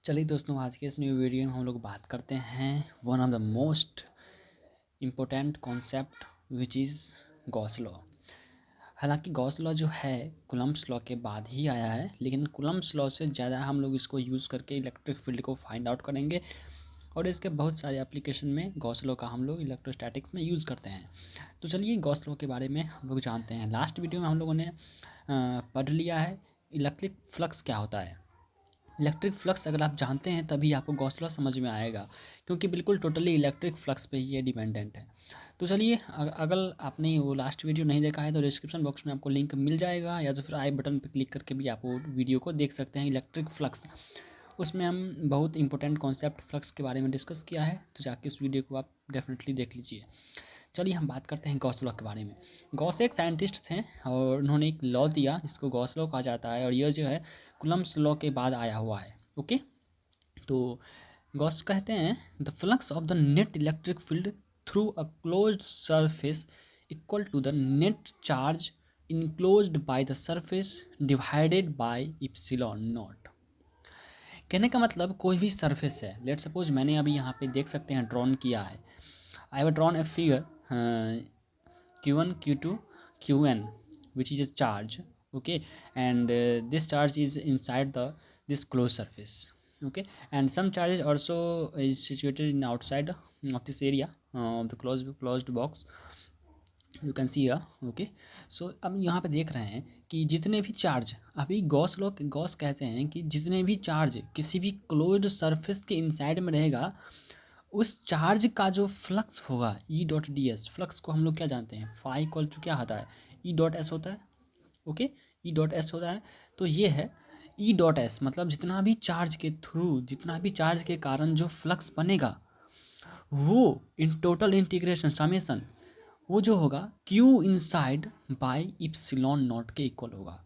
चलिए दोस्तों, आज के इस न्यू वीडियो में हम लोग बात करते हैं one of the most important concept which is Gauss law. हालांकि गॉस लॉ जो है कूलम्ब्स लॉ के बाद ही आया है, लेकिन कूलम्ब्स लॉ से ज़्यादा हम लोग इसको यूज़ करके इलेक्ट्रिक फील्ड को फाइंड आउट करेंगे और इसके बहुत सारे एप्लीकेशन में गॉस लॉ का हम लोग इलेक्ट्रोस्टैटिक्स में यूज़ करते हैं। तो चलिए गॉस लॉ के बारे में हम लोग जानते हैं। लास्ट वीडियो में हम लोगों ने पढ़ लिया है इलेक्ट्रिक फ्लक्स क्या होता है। इलेक्ट्रिक फ्लक्स अगर आप जानते हैं तभी आपको गॉस लॉ समझ में आएगा, क्योंकि बिल्कुल टोटली इलेक्ट्रिक फ्लक्स पे ही ये डिपेंडेंट है। तो चलिए, अगर आपने वो लास्ट वीडियो नहीं देखा है तो डिस्क्रिप्शन बॉक्स में आपको लिंक मिल जाएगा, या तो फिर आई बटन पर क्लिक करके भी आप वो वीडियो को देख सकते हैं। इलेक्ट्रिक फ्लक्स, उसमें हम बहुत इंपॉर्टेंट कॉन्सेप्ट फ्लक्स के बारे में डिस्कस किया है, तो जाके उस वीडियो को आप डेफिनेटली देख लीजिए। चलिए हम बात करते हैं गॉस लॉ के बारे में। गॉस एक साइंटिस्ट थे और उन्होंने एक लॉ दिया जिसको गॉस लॉ कहा जाता है, और यह जो है कूलम्ब्स लॉ के बाद आया हुआ है। ओके, तो गॉस कहते हैं the flux of the net electric field through a closed surface equal to the net charge enclosed by the surface divided by epsilon naught. कहने का मतलब कोई भी सरफेस है, लेट सपोज मैंने अभी यहाँ पे देख सकते हैं ड्रॉन किया है। I have drawn a figure q1 q2 qn which is a charge, okay, and this charge is inside the this closed surface, okay, and some charges also is situated in outside of this area of the closed box, you can see okay. So अब यहाँ पे देख रहे हैं कि जितने भी charge, अभी गॉस कहते हैं कि जितने भी चार्ज किसी भी क्लोज्ड सरफेस के इनसाइड में रहेगा, उस चार्ज का जो फ्लक्स होगा ई डॉट डी एस, फ्लक्स को हम लोग क्या जानते हैं, फाई इक्वल टू क्या होता है, ई डॉट एस होता है। ओके, ई डॉट एस होता है। तो ये है ई डॉट एस, मतलब जितना भी चार्ज के थ्रू, जितना भी चार्ज के कारण जो फ्लक्स बनेगा वो इन टोटल इंटीग्रेशन समेसन वो जो होगा Q inside bye epsilon not के इक्वल होगा।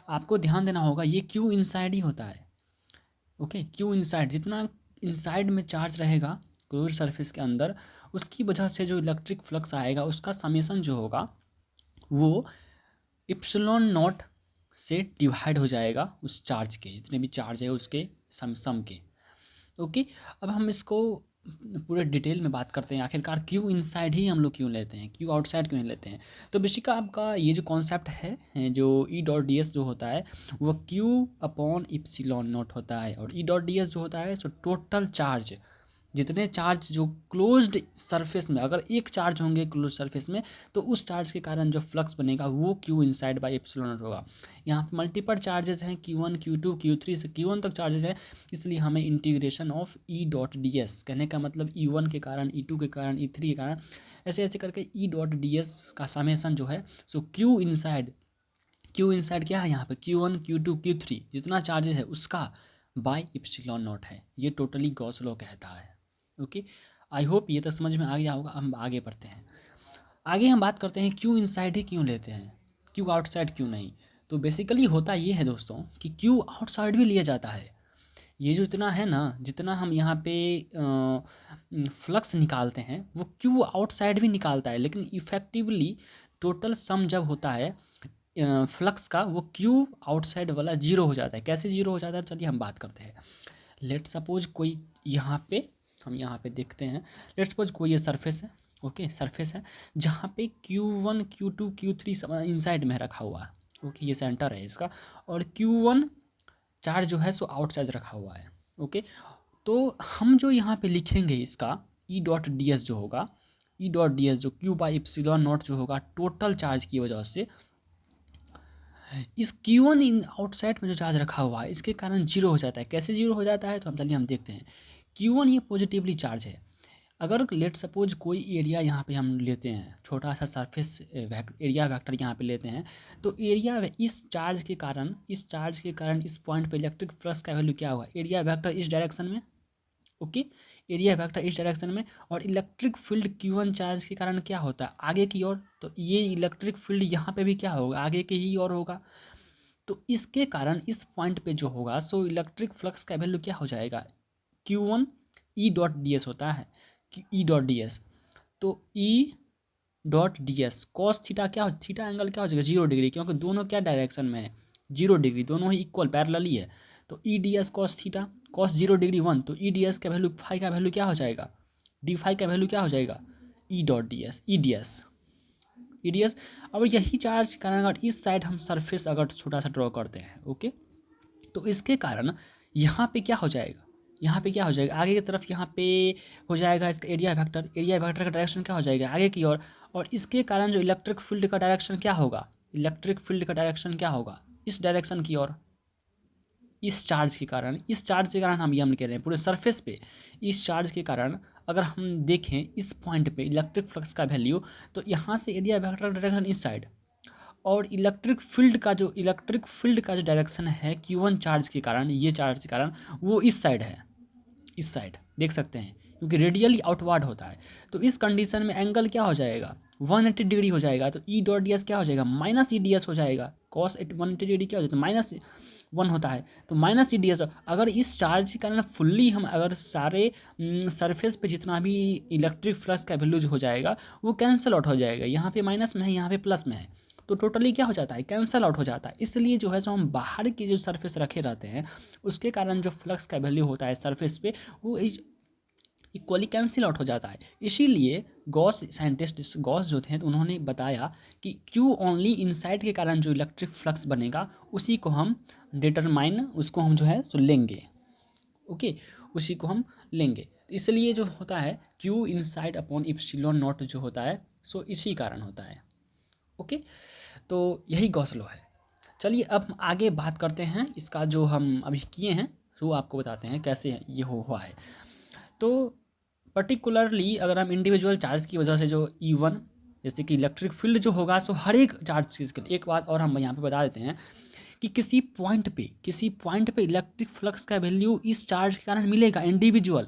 आपको ध्यान देना होगा ये क्यू इनसाइड ही होता है। ओके, क्यू इनसाइड, जितना इनसाइड में चार्ज रहेगा क्लोज सरफेस के अंदर, उसकी वजह से जो इलेक्ट्रिक फ्लक्स आएगा उसका समेसन जो होगा वो इप्सिलॉन नॉट से डिवाइड हो जाएगा उस चार्ज के, जितने भी चार्ज है उसके सम के। ओके, अब हम इसको पूरे डिटेल में बात करते हैं आखिरकार क्यू इनसाइड ही हम लोग क्यों लेते हैं, क्यू आउटसाइड क्यों नहीं लेते हैं। तो बेसिक आपका ये जो कॉन्सेप्ट है जो ई डॉट डी एस जो होता है वो क्यू अपॉन इप्सिलॉन नॉट होता है, और ई डॉट डी एस जो होता है सो टोटल चार्ज, जितने चार्ज जो क्लोज्ड सरफेस में, अगर एक चार्ज होंगे क्लोज सरफेस में तो उस चार्ज के कारण जो फ्लक्स बनेगा वो Q inside by epsilon not होगा। यहाँ पे मल्टीपल चार्जेस हैं, Q1 Q2 Q3 से Q1 तक चार्जेस है, इसलिए हमें integration of E dot d S, कहने का मतलब E1 के कारण, E2 के कारण, E3 के कारण, ऐसे ऐसे करके ई डॉट डी एस का समेसन जो है सो क्यू इनसाइड क्या है यहाँ पे, Q1 Q2 Q3 जितना चार्जेस है उसका बाय इप्सिलॉन नॉट है। ये टोटली गॉस लॉ कहता है। ओके, आई होप ये तो समझ में आ गया होगा। हम आगे बढ़ते हैं। आगे हम बात करते हैं क्यू इनसाइड ही क्यों लेते हैं, क्यू आउटसाइड क्यों नहीं। तो बेसिकली होता ये है दोस्तों कि क्यू आउटसाइड भी लिया जाता है। ये जो इतना है ना, जितना हम यहाँ पे फ्लक्स निकालते हैं वो क्यू आउटसाइड भी निकालता है, लेकिन इफेक्टिवली टोटल सम जब होता है फ्लक्स का वो क्यू आउटसाइड वाला जीरो हो जाता है। कैसे जीरो हो जाता है, चलिए हम बात करते हैं। लेट सपोज कोई यहाँ पे, हम यहाँ पे देखते हैं, लेट सपोज कोई ये सरफेस है। ओके, सरफेस है जहाँ पे Q1 Q2 Q3 सब इनसाइड में रखा हुआ है। ओके, ये सेंटर है इसका, और Q1 चार्ज जो है सो आउटसाइड रखा हुआ है। ओके, तो हम जो यहाँ पे लिखेंगे इसका ई डॉट डी एस जो होगा, ई डॉट डी एस जो क्यू बाई इप्सिलॉन नॉट जो होगा टोटल चार्ज की वजह से, इस Q1 इन आउटसाइड में जो चार्ज रखा हुआ है इसके कारण जीरो हो जाता है। कैसे जीरो हो जाता है, तो हम देखते हैं। Q1 ये पॉजिटिवली चार्ज है। अगर लेट सपोज कोई एरिया यहाँ पे हम लेते हैं, छोटा सा सरफेस एरिया वेक्टर यहाँ पे लेते हैं, तो एरिया इस चार्ज के कारण, इस पॉइंट पे इलेक्ट्रिक फ्लक्स का वैल्यू क्या होगा, एरिया वेक्टर इस डायरेक्शन में। ओके, एरिया वेक्टर इस डायरेक्शन में, और इलेक्ट्रिक फील्ड Q1 चार्ज के कारण क्या होता है आगे की ओर, तो ये इलेक्ट्रिक फील्ड यहाँ पे भी क्या होगा, आगे की ही ओर होगा। तो इसके कारण इस पॉइंट पे जो होगा सो इलेक्ट्रिक फ्लक्स का वैल्यू क्या हो जाएगा, Q1 ई डॉट डी एस होता है, ई डॉट डी एस। तो E dot d s cos theta क्या हो, थीटा एंगल क्या हो जाएगा 0 डिग्री, क्योंकि दोनों क्या डायरेक्शन में है, 0 डिग्री, दोनों ही इक्वल पैरेलल ही है। तो E D s cos theta cos 0 degree 1, तो ई डी एस का वैल्यू फाई का वैल्यू क्या हो जाएगा, डी फाई का वैल्यू क्या हो जाएगा, ई dot d S, E D S, E D S. अब यही चार्ज के कारण अगर इस साइड हम सरफेस अगर छोटा सा ड्रॉ करते हैं, ओके, तो इसके कारण यहाँ पे क्या हो जाएगा, यहाँ पे क्या हो जाएगा, आगे की तरफ यहाँ पे हो जाएगा इसका एरिया वेक्टर का डायरेक्शन क्या हो जाएगा आगे की ओर, और इसके कारण जो इलेक्ट्रिक फील्ड का डायरेक्शन क्या होगा, इलेक्ट्रिक फील्ड का डायरेक्शन क्या होगा, इस डायरेक्शन की ओर, इस चार्ज के कारण हम ये हम कह रहे हैं पूरे सरफेस पे इस चार्ज के कारण अगर हम देखें इस पॉइंट पे इलेक्ट्रिक फ्लक्स का वैल्यू, तो यहाँ से एरिया वेक्टर का डायरेक्शन इस साइड, और इलेक्ट्रिक फील्ड का जो डायरेक्शन है Q1 चार्ज के कारण, ये चार्ज के कारण वो इस साइड है, इस साइड देख सकते हैं, क्योंकि रेडियली आउटवर्ड होता है। तो इस कंडीशन में एंगल क्या हो जाएगा, 180 डिग्री हो जाएगा। तो ई डॉट डी एस क्या हो जाएगा, माइनस ई डी एस हो जाएगा। कॉस 180 डिग्री क्या हो जाता है, -1 होता है, तो माइनस ई डी एस। अगर इस चार्ज के कारण फुल्ली हम अगर सारे सरफेस पे जितना भी इलेक्ट्रिक फ्लक्स का वैल्यू हो जाएगा वो कैंसिल आउट हो जाएगा, यहाँ पे माइनस में है यहाँ पे प्लस में है, तो टोटली क्या हो जाता है, कैंसिल आउट हो जाता है। इसलिए जो है सो हम बाहर की जो सरफेस रखे रहते हैं उसके कारण जो फ्लक्स का वैल्यू होता है सरफेस पे वो इक्वली कैंसिल आउट हो जाता है। इसीलिए साइंटिस्ट गॉस जो थे तो उन्होंने बताया कि क्यू ओनली इनसाइड के कारण जो इलेक्ट्रिक फ्लक्स बनेगा उसी को हम डिटरमाइन, उसको हम जो है सो लेंगे, ओके, उसी को हम लेंगे। इसलिए जो होता है Q inside upon epsilon not जो होता है सो इसी कारण होता है, ओके। तो यही गॉस लॉ है। चलिए अब हम आगे बात करते हैं इसका जो हम अभी किए हैं, तो आपको बताते हैं कैसे ये हुआ है। तो पर्टिकुलरली अगर हम इंडिविजुअल चार्ज की वजह से जो E1 जैसे कि इलेक्ट्रिक फील्ड जो होगा सो हर एक चार्ज चीज़ के लिए, एक बात और हम यहाँ पे बता देते हैं कि किसी पॉइंट पे इलेक्ट्रिक फ्लक्स का वैल्यू इस चार्ज के कारण मिलेगा, इंडिविजुअल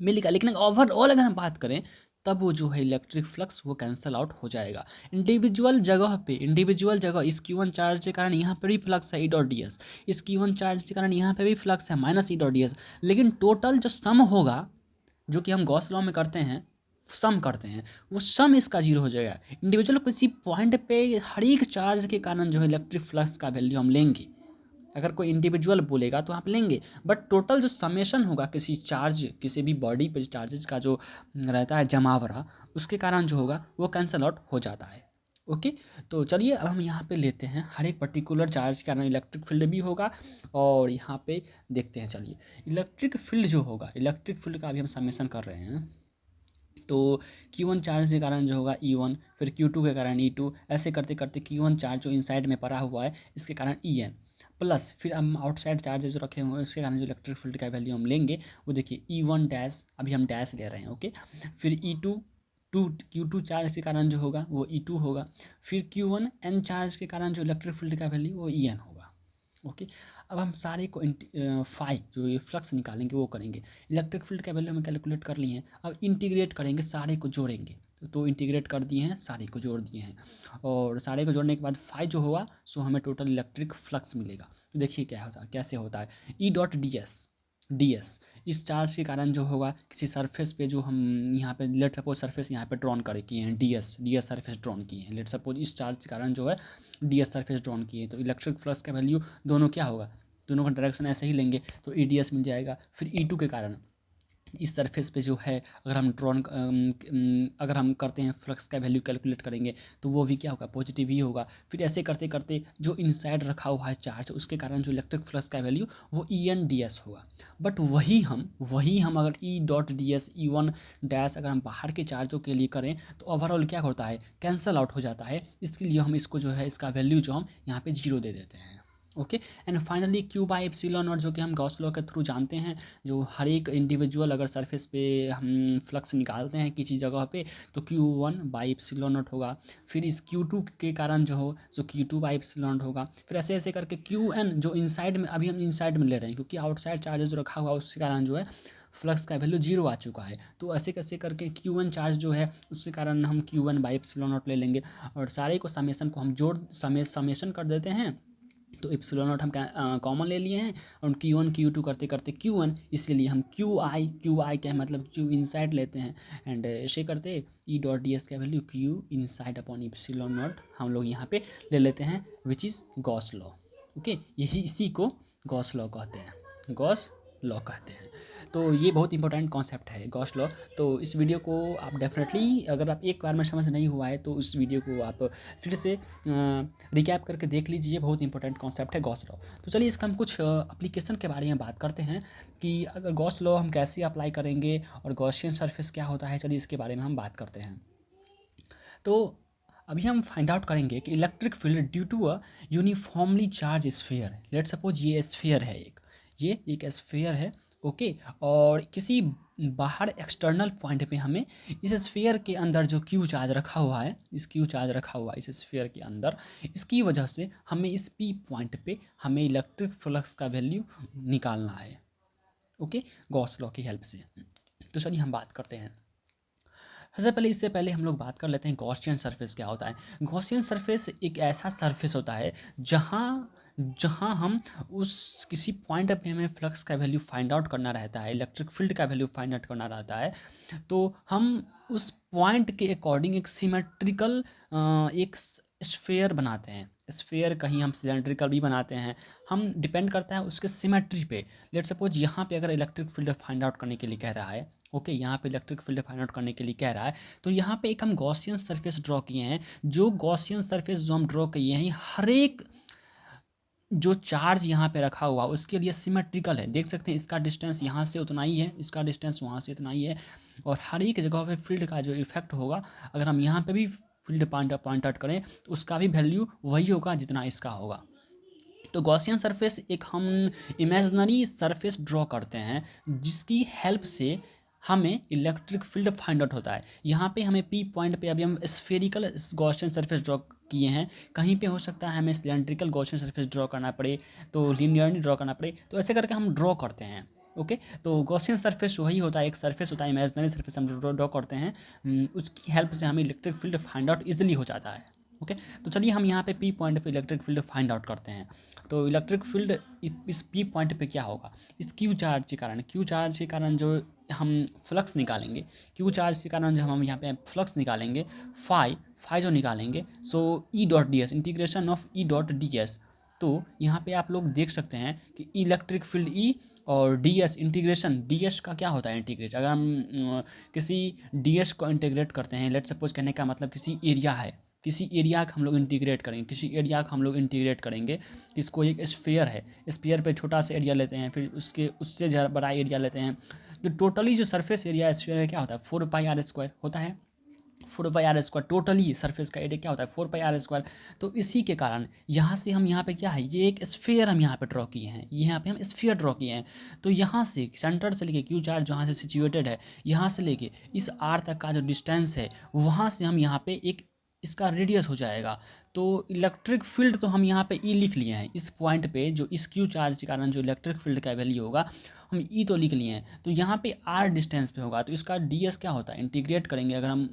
मिलेगा, लेकिन ओवरऑल अगर हम बात करें तब वो जो है इलेक्ट्रिक फ्लक्स वो कैंसिल आउट हो जाएगा। इंडिविजुअल जगह इस Q1 चार्ज के कारण यहाँ पर भी फ्लक्स है ई डॉट डी एस, इस Q1 चार्ज के कारण यहाँ पे भी फ्लक्स है माइनस ई डॉट डी एस, लेकिन टोटल जो सम होगा जो कि हम गॉस लॉ में करते हैं, सम करते हैं, वो सम इसका 0 हो जाएगा। इंडिविजुअल किसी पॉइंट पे हर एक चार्ज के कारण जो है इलेक्ट्रिक फ्लक्स का वैल्यू हम लेंगे, अगर कोई इंडिविजुअल बोलेगा तो आप लेंगे, बट टोटल जो समेशन होगा किसी चार्ज, किसी भी बॉडी पे चार्जेस का जो रहता है जमावड़ा, उसके कारण जो होगा वो कैंसल आउट हो जाता है, ओके। तो चलिए अब हम यहाँ पे लेते हैं हर एक पर्टिकुलर चार्ज के कारण इलेक्ट्रिक फील्ड भी होगा, और यहाँ पे देखते हैं। चलिए इलेक्ट्रिक फील्ड जो होगा, इलेक्ट्रिक फील्ड का अभी हम समेशन कर रहे हैं। तो Q1 चार्ज के कारण जो होगा E1, फिर Q2 के कारण E2, ऐसे करते करते Q1 चार्ज जो इनसाइड में पड़ा हुआ है इसके कारण EN, प्लस फिर हम आउटसाइड चार्जेस जो रखे हुए हैं उसके कारण जो इलेक्ट्रिक फील्ड का वैल्यू हम लेंगे वो देखिए E1 डैश, अभी हम डैश ले रहे हैं, ओके। फिर Q2 चार्ज के कारण जो होगा वो E2 होगा, फिर Q1 N चार्ज के कारण जो इलेक्ट्रिक फील्ड का वैल्यू वो EN होगा, ओके। अब हम सारे को फाई जो ये फ्लक्स निकालेंगे वो करेंगे। इलेक्ट्रिक फील्ड का वैल्यू हम कैलकुलेट कर लिए हैं, अब इंटीग्रेट करेंगे, सारे को जोड़ेंगे, तो इंटीग्रेट कर दिए हैं, सारे को जोड़ दिए हैं, और सारे को जोड़ने के बाद फाई जो होगा सो हमें टोटल इलेक्ट्रिक फ्लक्स मिलेगा। तो देखिए क्या होता है, कैसे होता है, ई डॉट डी एस इस चार्ज के कारण जो होगा किसी सरफेस पे जो हम यहाँ पे लेट सपोज सरफेस यहाँ पे ड्रॉन करे किए हैं, डी एस सरफेस ड्रॉन किए हैं, लेट सपोज इस चार्ज के कारण जो है डी एस सरफेस ड्रॉन किए हैं, तो इलेक्ट्रिक फ्लक्स का वैल्यू दोनों क्या होगा, दोनों का डायरेक्शन ऐसे ही लेंगे तो ई डी एस मिल जाएगा। फिर E2 के कारण इस सरफेस पे जो है अगर हम करते हैं फ्लक्स का वैल्यू कैलकुलेट करेंगे तो वो भी क्या होगा, पॉजिटिव ही होगा। फिर ऐसे करते करते जो इनसाइड रखा हुआ है चार्ज उसके कारण जो इलेक्ट्रिक फ्लक्स का वैल्यू वो EN DS होगा। बट वही हम अगर E dot d S E1 dash अगर हम बाहर के चार्जों के लिए करें तो ओवरऑल क्या होता है, कैंसल आउट हो जाता है। इसके लिए हम इसको जो है इसका वैल्यू जो हम यहाँ पे 0 दे देते हैं, okay. And finally Q by epsilon not जो कि हम गॉस लॉ के थ्रू जानते हैं, जो हर एक इंडिविजुअल अगर सरफेस पे हम फ्लक्स निकालते हैं किसी जगह पे तो Q1 बाई एप्सिलॉन नॉट होगा। फिर इस Q2 के कारण जो हो सो Q2 बाई एप्सिलॉन नॉट होगा। फिर ऐसे ऐसे करके Qn जो इनसाइड में, अभी हम इनसाइड में ले रहे हैं क्योंकि आउटसाइड चार्जेस जो रखा हुआ उसके कारण जो है फ्लक्स का वैल्यू 0 आ चुका है, तो ऐसे कैसे करके Q1 चार्ज जो है उसके कारण हम Q1 बाई एप्सिलॉन नॉट ले लेंगे, और सारे को समेशन को हम जोड़ समेशन कर देते हैं। तो एप्सिलॉन नॉट हम कॉमन ले लिए हैं, और Q1 Q2 करते करते Q1, इसीलिए हम Q I क्या है मतलब Q इनसाइड लेते हैं, एंड ऐसे करते E डॉट डी एस का value Q inside upon epsilon not हम लोग यहाँ पे ले लेते हैं, which is Gauss law, okay. यही इसी को गॉस लॉ कहते हैं, गॉस लॉ कहते हैं। तो ये बहुत इंपॉर्टेंट कॉन्सेप्ट है गॉस लॉ। तो इस वीडियो को आप डेफिनेटली, अगर आप एक बार में समझ नहीं हुआ है तो इस वीडियो को आप फिर से रिकैप करके देख लीजिए। बहुत इंपॉर्टेंट कॉन्सेप्ट है गॉस लॉ। तो चलिए इसका हम कुछ एप्लीकेशन के बारे में बात करते हैं कि अगर गॉस लॉ हम कैसे अप्लाई करेंगे और गॉसियन सरफेस क्या होता है। चलिए इसके बारे में हम बात करते हैं। तो अभी हम फाइंड आउट करेंगे कि electric field due to a uniformly charged sphere, let suppose ये स्फीयर है, ये एक स्फीयर है, ओके। और किसी बाहर एक्सटर्नल पॉइंट पे हमें इस स्फीयर के अंदर जो क्यू चार्ज रखा हुआ है, इस क्यू चार्ज रखा हुआ है इस स्फीयर के अंदर, इसकी वजह से हमें इस पी पॉइंट पे हमें इलेक्ट्रिक फ्लक्स का वैल्यू निकालना है, ओके, गॉस लॉ की हेल्प से। तो चलिए हम बात करते हैं। सबसे पहले, इससे पहले हम लोग बात कर लेते हैं गॉसियन सरफेस क्या होता है। गॉसियन सरफेस एक ऐसा सरफेस होता है जहाँ जहाँ हम उस किसी पॉइंट पे हमें फ्लक्स का वैल्यू फाइंड आउट करना रहता है, इलेक्ट्रिक फील्ड का वैल्यू फाइंड आउट करना रहता है, तो हम उस पॉइंट के अकॉर्डिंग एक सिमेट्रिकल एक स्फेयर बनाते हैं। स्फेयर कहीं हम सिलेंड्रिकल भी बनाते हैं, हम डिपेंड करता है उसके सिमेट्री पे। लेट सपोज यहाँ पे अगर इलेक्ट्रिक फील्ड फाइंड आउट करने के लिए कह रहा है, ओके, यहाँ पे इलेक्ट्रिक फील्ड फाइंड आउट करने के लिए कह रहा है, तो यहाँ पे एक हम गॉसियन सरफेस ड्रॉ किए हैं। जो गॉसियन सरफेस जो हम ड्रॉ किए हैं, हर एक जो चार्ज यहाँ पे रखा हुआ उसके लिए सिमेट्रिकल है। देख सकते हैं इसका डिस्टेंस यहाँ से उतना ही है, इसका डिस्टेंस वहाँ से इतना ही है, और हर एक जगह पे फील्ड का जो इफेक्ट होगा, अगर हम यहाँ पे भी फील्ड पॉइंट आउट करें तो उसका भी वैल्यू वही होगा जितना इसका होगा। तो गॉसियन सरफेस एक हम इमेजिनरी सरफेस ड्रॉ करते हैं जिसकी हेल्प से हमें इलेक्ट्रिक फील्ड फाइंड आउट होता है। यहाँ पे हमें पी पॉइंट पे अभी हम स्फेरिकल गॉसियन सरफेस ड्रॉ किए हैं, कहीं पे हो सकता है हमें सिलेंड्रिकल गॉसियन सरफेस ड्रॉ करना पड़े, तो लीनियरली ड्रॉ करना पड़े, तो ऐसे करके हम ड्रॉ करते हैं, ओके। तो गॉसियन सरफेस वही होता है, एक सरफेस होता है, इमेजिनरी सरफेस हम ड्रॉ करते हैं, उसकी हेल्प से हमें electric field find out easily हो जाता है, ओके। तो चलिए हम यहाँ पे पी पॉइंट पे इलेक्ट्रिक फील्ड फाइंड आउट करते हैं। तो इलेक्ट्रिक फील्ड इस पी पॉइंट पे क्या होगा, इस क्यू चार्ज के कारण, क्यू चार्ज के कारण जो हम फ्लक्स निकालेंगे, क्यू चार्ज के कारण जो हम यहाँ पे फ्लक्स निकालेंगे, फाई फाई जो निकालेंगे, so E dot d s, integration of E dot d s. तो यहाँ पे आप लोग देख सकते हैं कि इलेक्ट्रिक फील्ड ई और D s integration, D S का क्या होता है इंटीग्रेट, अगर हम किसी डी एस को इंटीग्रेट करते हैं, लेट सपोज कहने का मतलब किसी एरिया है, किसी एरिया का हम लोग इंटीग्रेट करेंगे, किसी एरिया का हम लोग इंटीग्रेट करेंगे, किसको, एक स्फीयर है, स्फीयर पे छोटा सा एरिया लेते हैं, फिर उसके उससे ज़रा बड़ा एरिया लेते हैं, जो टोटली जो सरफेस एरिया स्फीयर है क्या होता है, 4πr² होता है, 4πr²। टोटली सरफेस का एरिया क्या होता है, 4πr²। तो इसी के कारण यहाँ से हम यहाँ पे क्या है, ये एक स्फीयर हम यहाँ पे ड्रॉ किए हैं, यहाँ पे हम स्फीयर ड्रॉ किए हैं। तो यहाँ से सेंटर से लेके क्यू चार्ज जहाँ से सिचुएटेड है, यहाँ से लेके इस आर तक का जो डिस्टेंस है, वहाँ से हम यहाँ पे एक इसका रेडियस हो जाएगा। तो इलेक्ट्रिक फील्ड तो हम यहाँ पे ई लिख लिए हैं, इस पॉइंट पे जो इस क्यू चार्ज के कारण जो इलेक्ट्रिक फील्ड का वैल्यू होगा, हम ई तो लिख लिए हैं। तो यहाँ पे आर डिस्टेंस पे होगा, तो इसका डी एस क्या होता है, इंटीग्रेट करेंगे अगर हम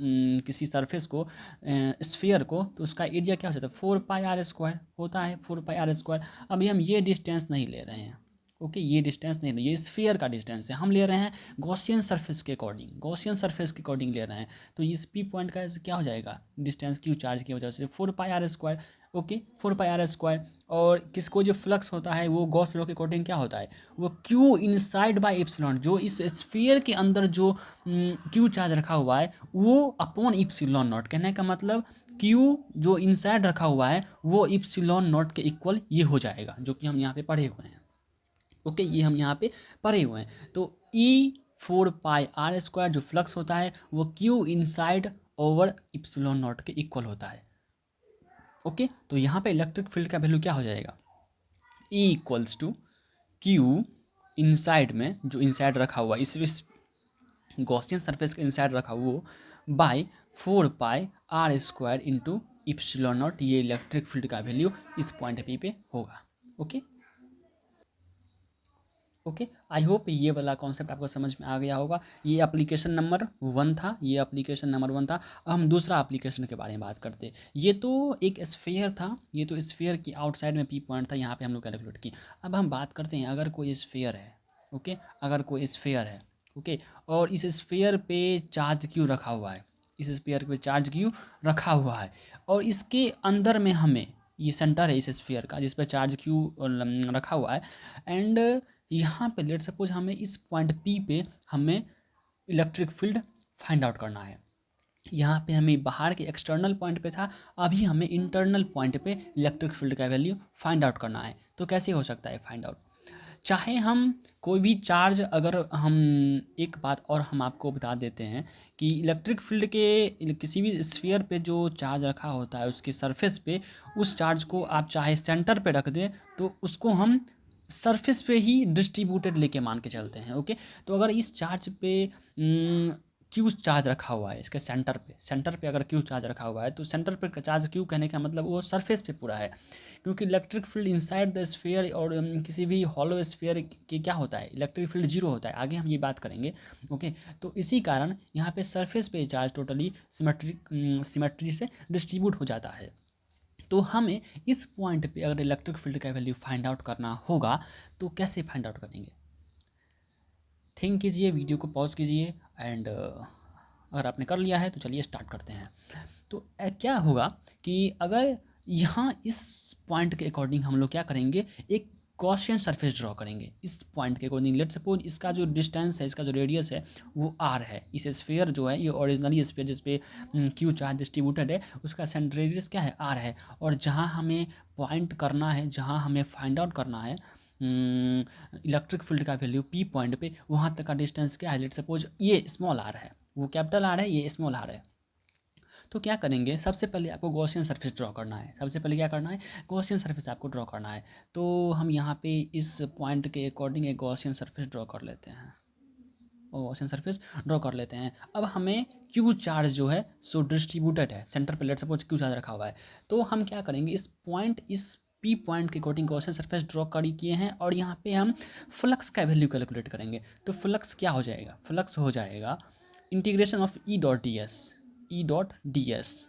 किसी सरफेस को, स्फीयर को, तो उसका एरिया क्या हो जाता है, 4πr² होता है, 4πr²। अभी हम ये डिस्टेंस नहीं ले रहे हैं, ओके, ये डिस्टेंस नहीं, ये स्फीयर का डिस्टेंस है, हम ले रहे हैं गॉसियन सरफेस के अकॉर्डिंग, गॉसियन सरफेस के अकॉर्डिंग ले रहे हैं। तो इस पी पॉइंट का क्या हो जाएगा, डिस्टेंस क्यू चार्ज की वजह से 4πr², ओके, 4πr²। और किसको जो फ्लक्स होता है वो गॉस लॉ के अकॉर्डिंग क्या होता है, वो क्यू इनसाइड बाय एप्सिलॉन, जो इस स्फीयर के अंदर जो क्यू चार्ज रखा हुआ है वो अपॉन एप्सिलॉन नॉट, कहने का मतलब क्यू जो इनसाइड रखा हुआ है वो एप्सिलॉन नॉट के इक्वल ये हो जाएगा, जो कि हम यहाँ पे पढ़े हुए हैं, ओके, ये हम यहाँ पे पढ़े हुए हैं। तो E4πr² जो फ्लक्स होता है वो Q inside over epsilon not के इक्वल होता है, ओके। तो यहाँ पे इलेक्ट्रिक फील्ड का वैल्यू क्या हो जाएगा, E = क्यू इनसाइड में जो इनसाइड रखा हुआ इस गॉसियन सरफेस के इनसाइड रखा हुआ by 4πr² into epsilon naught, ये इलेक्ट्रिक फील्ड का वैल्यू इस पॉइंट पी पे होगा, ओके। ओके, आई होप ये वाला कॉन्सेप्ट आपको समझ में आ गया होगा। ये एप्लीकेशन नंबर 1 था, ये एप्लीकेशन नंबर 1 था। अब हम दूसरा एप्लीकेशन के बारे में बात करते हैं। ये तो एक स्फीयर था, ये तो स्फीयर की आउटसाइड में पी पॉइंट था, यहाँ पे हम लोग कैलकुलेट किए। अब हम बात करते हैं अगर कोई स्फीयर है, ओके, अगर कोई स्फीयर है, ओके, और इस स्फीयर पे चार्ज क्यू रखा हुआ है, इस स्फीयर पे चार्ज क्यू रखा हुआ है, और इसके अंदर में हमें ये सेंटर है इस स्फीयर का जिस पे चार्ज क्यू रखा हुआ है। एंड यहाँ पे लेट सपोज हमें इस पॉइंट पी पे हमें इलेक्ट्रिक फील्ड फाइंड आउट करना है। यहाँ पे हमें बाहर के एक्सटर्नल पॉइंट पे था, अभी हमें इंटरनल पॉइंट पे इलेक्ट्रिक फील्ड का वैल्यू फाइंड आउट करना है। तो कैसे हो सकता है फाइंड आउट? चाहे हम कोई भी चार्ज, अगर हम एक बात और हम आपको बता देते हैं कि इलेक्ट्रिक फील्ड के किसी भी स्फीयर पे जो चार्ज रखा होता है उसके सरफेस पे, उस चार्ज को आप चाहे सेंटर पे रख दें तो उसको हम सरफेस पे ही डिस्ट्रीब्यूटेड लेके मान के चलते हैं। ओके, तो अगर इस चार्ज पे क्यू चार्ज रखा हुआ है, इसके सेंटर पे अगर क्यू चार्ज रखा हुआ है तो सेंटर पे चार्ज क्यू कहने का मतलब वो सरफेस पे पूरा है, क्योंकि electric field inside the sphere और किसी भी हॉलो स्फीयर के क्या होता है, इलेक्ट्रिक फील्ड जीरो होता है। आगे हम ये बात करेंगे। ओके, तो इसी कारण यहाँ पे सरफेस पे चार्ज टोटली सिमेट्री से डिस्ट्रीब्यूट हो जाता है। तो हमें इस पॉइंट पे अगर इलेक्ट्रिक फील्ड का वैल्यू फाइंड आउट करना होगा तो कैसे फाइंड आउट करेंगे? थिंक कीजिए, वीडियो को पॉज कीजिए एंड अगर आपने कर लिया है तो चलिए स्टार्ट करते हैं। तो क्या होगा कि अगर यहाँ इस पॉइंट के अकॉर्डिंग हम लोग क्या करेंगे, एक गॉसियन सरफेस ड्रॉ करेंगे इस पॉइंट के अकॉर्डिंग। लेट सपोज इसका जो डिस्टेंस है, इसका जो रेडियस है वो आर है। इस स्फीयर जो है, ये ओरिजिनली स्फीयर जिस पे क्यू चार्ज डिस्ट्रीब्यूटेड है, उसका सेंटर रेडियस क्या है, आर है। और जहाँ हमें पॉइंट करना है, जहाँ हमें फाइंड आउट करना है इलेक्ट्रिक फील्ड का वैल्यू पी पॉइंट पे, वहाँ तक का डिस्टेंस क्या है, लेट सपोज ये स्मॉल आर है, वो कैपिटल आर है, ये स्मॉल आर है। तो क्या करेंगे, सबसे पहले आपको गॉसियन सरफेस ड्रॉ करना है। सबसे पहले क्या करना है, गॉसियन सरफेस आपको ड्रॉ करना है। तो हम यहाँ पे इस पॉइंट के अकॉर्डिंग एक गॉसियन सरफेस ड्रॉ कर लेते हैं, और गॉसियन सरफेस ड्रॉ कर लेते हैं। अब हमें क्यू चार्ज जो है सो डिस्ट्रीब्यूटेड है, सेंटर पे लेट सपोज क्यू चार्ज रखा हुआ है। तो हम क्या करेंगे, इस पी पॉइंट के अकॉर्डिंग गॉसियन सरफेस ड्रॉ कर किए हैं, और यहाँ पे हम फ्लक्स का वैल्यू कैलकुलेट करेंगे। तो फ्लक्स क्या हो जाएगा, फ्लक्स हो जाएगा integration of E dot d S, E dot d S,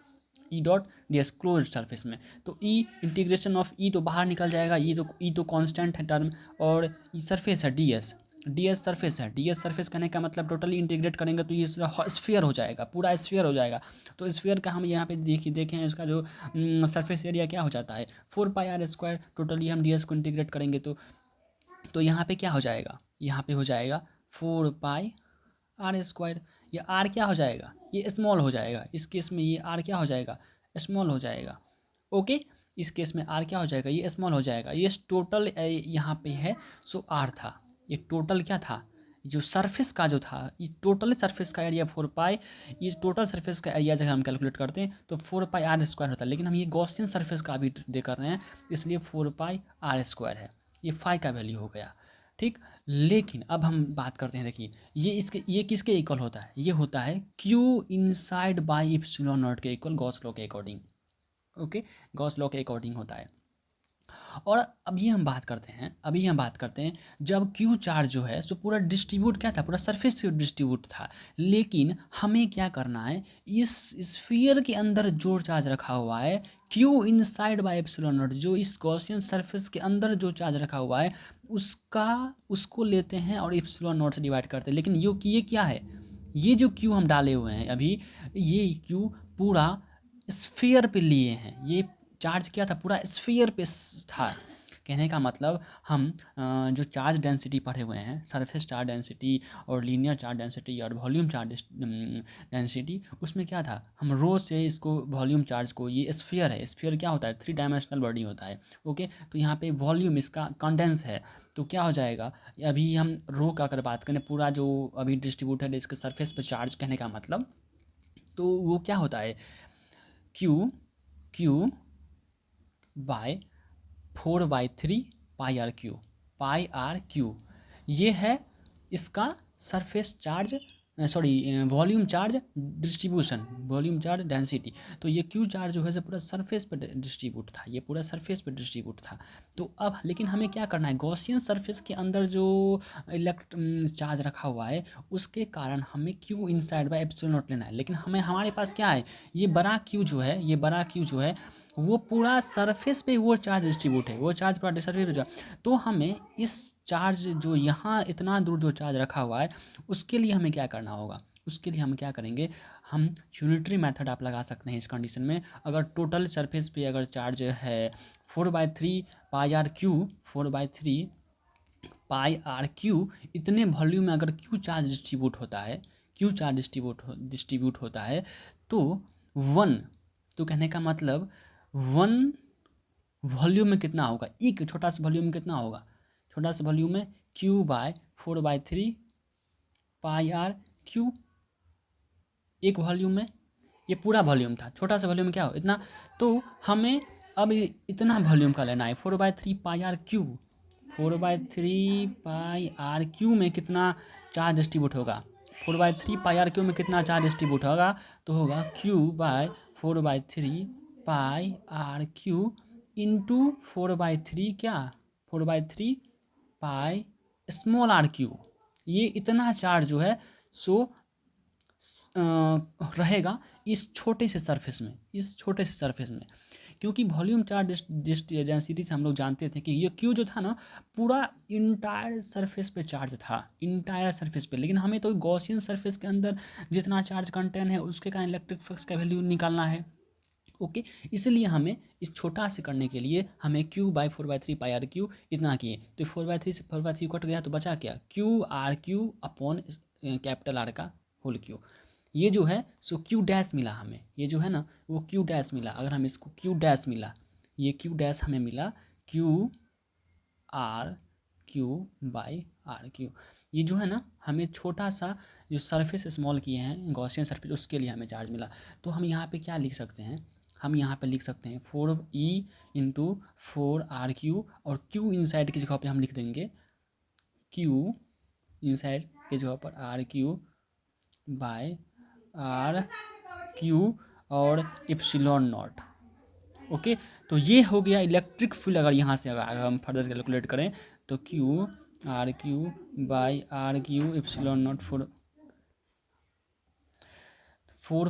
E dot d S close surface में। तो ई इंटीग्रेशन ऑफ ई तो बाहर निकल जाएगा, ई तो कांस्टेंट है टर्म, और ई सरफेस है D S, D S surface है। डी एस सरफेस कहने का मतलब टोटली इंटीग्रेट करेंगे तो ये स्फीयर हो जाएगा, पूरा स्फीयर हो जाएगा। तो स्फीयर का हम यहाँ पे देखें इसका जो सरफेस एरिया क्या हो जाता है, 4πr²। टोटली हम डी एस को इंटीग्रेट करेंगे तो यहाँ पे क्या हो जाएगा, यहाँ पे हो जाएगा 4πr²। ये आर क्या हो जाएगा, ये स्मॉल हो जाएगा। इस केस में ये आर क्या हो जाएगा, स्मॉल हो जाएगा। ओके, इस केस में आर क्या हो जाएगा, ये स्मॉल हो जाएगा। ये टोटल यहाँ पे है सो आर था, ये टोटल क्या था, जो सरफेस का जो था, ये टोटल सरफेस का एरिया 4π, ये टोटल सरफेस का एरिया जब हम कैलकुलेट करते हैं तो 4πr² होता है। लेकिन हम ये गॉसियन सरफेस का भी दे कर रहे हैं, इसलिए 4πr² है, ये फाई का वैल्यू हो गया। ठीक, लेकिन अब हम बात करते हैं, देखिए ये किसके इक्वल होता है, ये होता है Q inside by epsilon not के इक्वल, गॉस लॉ के अकॉर्डिंग। ओके, गॉस लॉ के अकॉर्डिंग होता है। और अभी हम बात करते हैं जब क्यू चार्ज जो है सो पूरा डिस्ट्रीब्यूट क्या था, पूरा सरफेस से डिस्ट्रीब्यूट था। लेकिन हमें क्या करना है, इस स्फीयर के अंदर जो चार्ज रखा हुआ है Q inside by epsilon not, जो इस गॉसियन सरफेस के अंदर जो चार्ज रखा हुआ है उसको लेते हैं और एप्सिलॉन नॉट से डिवाइड करते हैं। लेकिन ये क्या है, ये जो क्यू हम डाले हुए हैं अभी, ये क्यू पूरा स्फीयर पे लिए हैं। ये चार्ज क्या था, पूरा स्फीयर पे था। कहने का मतलब हम जो चार्ज डेंसिटी पढ़े हुए हैं, सरफेस चार्ज डेंसिटी और लीनियर चार्ज डेंसिटी और वॉल्यूम चार्ज डेंसिटी, उसमें क्या था, हम रो से इसको वॉल्यूम चार्ज को, ये स्फीयर है, स्फीयर क्या होता है, 3 डायमेंशनल बॉडी होता है। ओके, तो यहाँ पे वॉल्यूम इसका कंडेंस है, तो क्या हो जाएगा, अभी हम रो का अगर बात करें, पूरा जो अभी डिस्ट्रीब्यूटेड है इसके सरफेस पर चार्ज, कहने का मतलब तो वो क्या होता है, क्यू बाय 4/3 πr/क्यू, ये है इसका surface charge, volume charge distribution, volume charge density. तो ये क्यू चार्ज जो है से पूरा सरफेस पे डिस्ट्रीब्यूट था, ये पूरा सरफेस पे डिस्ट्रीब्यूट था। तो अब लेकिन हमें क्या करना है, गॉसियन सरफेस के अंदर जो चार्ज रखा हुआ है उसके कारण हमें Q inside by epsilon not लेना है। लेकिन हमारे पास क्या है, ये बड़ा क्यू जो है वो पूरा सरफेस पे वो चार्ज डिस्ट्रीब्यूट है, वो चार्ज पूरा सरफेस पे। तो हमें इस चार्ज जो यहाँ इतना दूर जो चार्ज रखा हुआ है उसके लिए हमें क्या करना होगा, उसके लिए हम क्या करेंगे, हम यूनिटरी मेथड आप लगा सकते हैं इस कंडीशन में। अगर टोटल सरफेस पे अगर चार्ज है 4/3 pi are cube, 4/3 pi are cube, इतने वॉल्यूम में अगर क्यू चार्ज डिस्ट्रीब्यूट होता है, क्यू चार्ज डिस्ट्रीब्यूट होता है तो वन, तो कहने का मतलब वन वॉल्यूम में कितना होगा, एक छोटा सा वॉल्यूम में कितना होगा, छोटा सा वॉल्यूम में Q by 4/3 pi are Q, एक वॉल्यूम में, ये पूरा वॉल्यूम था, छोटा सा वॉल्यूम क्या हो इतना। तो हमें अब इतना वॉल्यूम का लेना है 4/3 pi are cube, 4/3 pi are cube में कितना चार्ज डिस्ट्रीब्यूट होगा, 4/3 पाई आर क्यू में कितना चार्ज डिस्ट्रीब्यूट होगा, तो होगा Q by 4/3 pi are Q into 4/3 क्या, 4/3 पाई स्मॉल आर क्यू। ये इतना चार्ज जो है सो रहेगा इस छोटे से सरफेस में, इस छोटे से सरफेस में। क्योंकि वॉल्यूम चार्ज डेंसिटी से हम लोग जानते थे कि ये क्यू जो था ना पूरा इंटायर सरफेस पे चार्ज था, इंटायर सरफेस पे। लेकिन हमें तो गॉसियन सरफेस के अंदर जितना चार्ज कंटेन है उसके कारण इलेक्ट्रिक फ्लक्स का वैल्यू निकालना है। ओके, इसलिए हमें इस छोटा से करने के लिए हमें Q by 4/3 pi are Q इतना किए। तो 4/3 से 4/3 कट गया तो बचा क्या, Q R Q upon capital R का होल क्यू। ये जो है सो क्यू डैश मिला हमें, ये जो है ना वो क्यू डैश मिला। अगर हम इसको क्यू डैश मिला, ये क्यू डैश हमें मिला Q R Q by R Q. ये जो है ना हमें छोटा सा जो सरफेस स्मॉल किए हैं गॉसियन सरफेस, उसके लिए हमें चार्ज मिला। तो हम यहाँ पे क्या लिख सकते हैं, हम यहाँ पे लिख सकते हैं 4E इंटू 4RQ, और Q इनसाइड की जगह पे हम लिख देंगे Q इनसाइड की जगह पर RQ बाय RQ और एप्सिलॉन नॉट। ओके, तो ये हो गया इलेक्ट्रिक फील्ड। अगर यहाँ से अगर हम फर्दर कैलकुलेट करें तो QRQ by RQ epsilon naught 4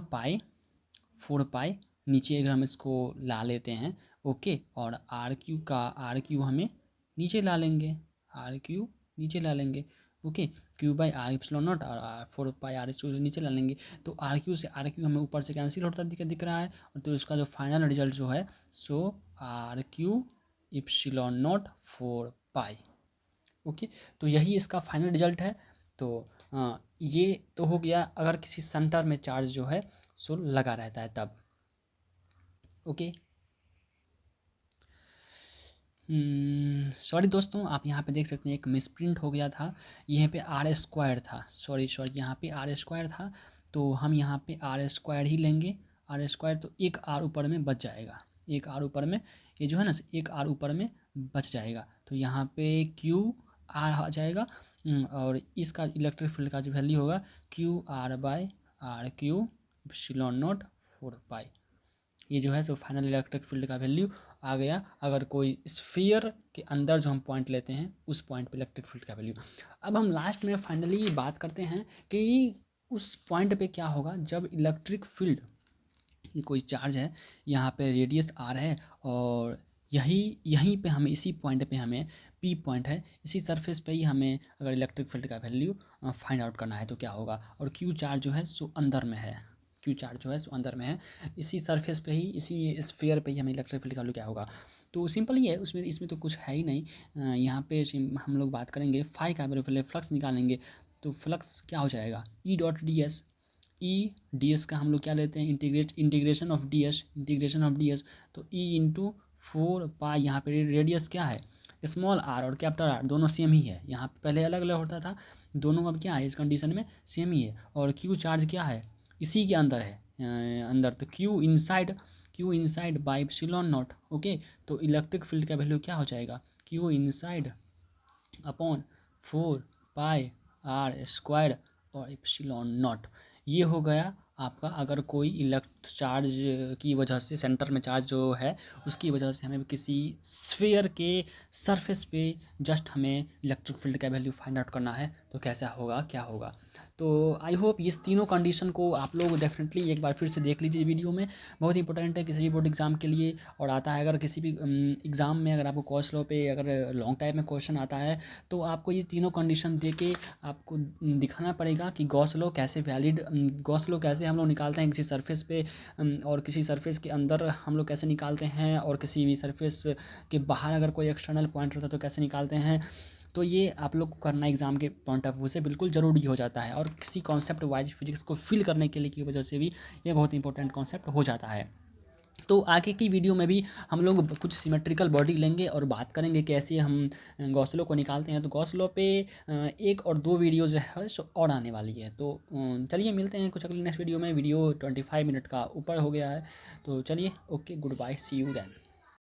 पाई नीचे अगर हम इसको ला लेते हैं। ओके, और RQ हमें नीचे ला लेंगे, RQ नीचे ला लेंगे। Okay, Q by R epsilon naught और 4 पाई आर क्यू नीचे ला लेंगे। तो RQ से RQ हमें ऊपर से कैंसिल होता दिख रहा है। और तो इसका जो फाइनल रिजल्ट जो है सो RQ एप्सिलॉन नॉट 4 पाई। ओके, तो यही इसका फाइनल रिजल्ट है। तो ये तो हो गया अगर किसी सेंटर में चार्ज जो है सो लगा रहता है तब। ओके, सॉरी दोस्तों, आप यहाँ पे देख सकते हैं एक मिसप्रिंट हो गया था, यहाँ पे आर स्क्वायर था, सॉरी यहाँ पे आर स्क्वायर था। तो हम यहाँ पे आर स्क्वायर ही लेंगे, आर स्क्वायर। तो एक आर ऊपर में बच जाएगा, एक आर ऊपर में, ये जो है ना एक आर ऊपर में बच जाएगा। तो यहाँ पे क्यू आर आ जाएगा। और इसका इलेक्ट्रिक फील्ड का जो वैल्यू होगा Q R by R Q epsilon naught 4 pi. ये जो है सो फाइनल इलेक्ट्रिक फील्ड का वैल्यू आ गया। अगर कोई स्फीयर के अंदर जो हम पॉइंट लेते हैं उस पॉइंट पे इलेक्ट्रिक फील्ड का वैल्यू। अब हम लास्ट में फाइनली बात करते हैं कि उस पॉइंट पे क्या होगा जब इलेक्ट्रिक फील्ड, ये कोई चार्ज है, यहाँ पे रेडियस आर है, और यहीं पे हमें इसी पॉइंट पे हमें पी पॉइंट है, इसी सरफेस पे ही हमें अगर इलेक्ट्रिक फील्ड का वैल्यू फाइंड आउट करना है तो क्या होगा। और क्यू चार्ज जो है सो अंदर में है, क्यू चार्ज जो है सो अंदर में है, इसी सरफेस पे ही, इसी स्फीयर पे ही हमें इलेक्ट्रिक फील्ड का वैल्यू क्या होगा। तो सिंपल ही है, उसमें इसमें तो कुछ है ही नहीं। यहाँ पे हम लोग बात करेंगे फाई का वैल्यू, फ्लक्स निकालेंगे। तो फ्लक्स क्या हो जाएगा ई dot d S, E D S का हम लोग क्या लेते हैं इंटीग्रेशन ऑफ डी एस। तो ई इंटू 4 पाई, यहाँ पे रेडियस क्या है स्मॉल आर और कैपिटल आर दोनों सेम ही है। यहाँ पे पहले अलग अलग होता था, दोनों अब क्या है इस कंडीशन में सेम ही है। और क्यू चार्ज क्या है इसी के अंदर है, अंदर। तो Q inside by epsilon naught. Okay, तो इलेक्ट्रिक फील्ड का वैल्यू क्या हो जाएगा Q inside upon 4 pi R square और एप्सिलॉन नॉट। ये हो गया आपका अगर कोई इलेक्ट चार्ज की वजह से सेंटर में चार्ज जो है उसकी वजह से हमें किसी स्फीयर के सरफेस पे जस्ट हमें इलेक्ट्रिक फील्ड का वैल्यू फाइंड आउट करना है तो कैसा होगा, क्या होगा। तो आई होप इस तीनों कंडीशन को आप लोग डेफिनेटली एक बार फिर से देख लीजिए वीडियो में, बहुत इंपॉर्टेंट है किसी भी बोर्ड एग्ज़ाम के लिए। और आता है अगर किसी भी एग्ज़ाम में अगर आपको गॉस लॉ पे अगर लॉन्ग टाइप में क्वेश्चन आता है तो आपको ये तीनों कंडीशन दे के आपको दिखाना पड़ेगा कि गॉस लॉ कैसे वैलिड, गॉस लॉ कैसे हम लोग निकालते हैं किसी सरफेस पे, और किसी सरफेस के अंदर हम लोग कैसे निकालते हैं, और किसी भी सरफेस के बाहर अगर कोई एक्सटर्नल पॉइंट रहता है तो कैसे निकालते हैं। तो ये आप लोग को करना एग्ज़ाम के पॉइंट ऑफ व्यू से बिल्कुल ज़रूरी हो जाता है, और किसी कॉन्सेप्ट वाइज फिजिक्स को फिल करने के लिए की वजह से भी ये बहुत इंपॉर्टेंट कॉन्सेप्ट हो जाता है। तो आगे की वीडियो में भी हम लोग कुछ सिमेट्रिकल बॉडी लेंगे और बात करेंगे कैसे हम गॉस लॉ को निकालते हैं। तो गॉस लॉ पे एक और दो वीडियो जो है सो और आने वाली है। तो चलिए मिलते हैं कुछ अगले नेक्स्ट वीडियो में। वीडियो 25 मिनट का ऊपर हो गया है, तो चलिए okay, goodbye, see you then.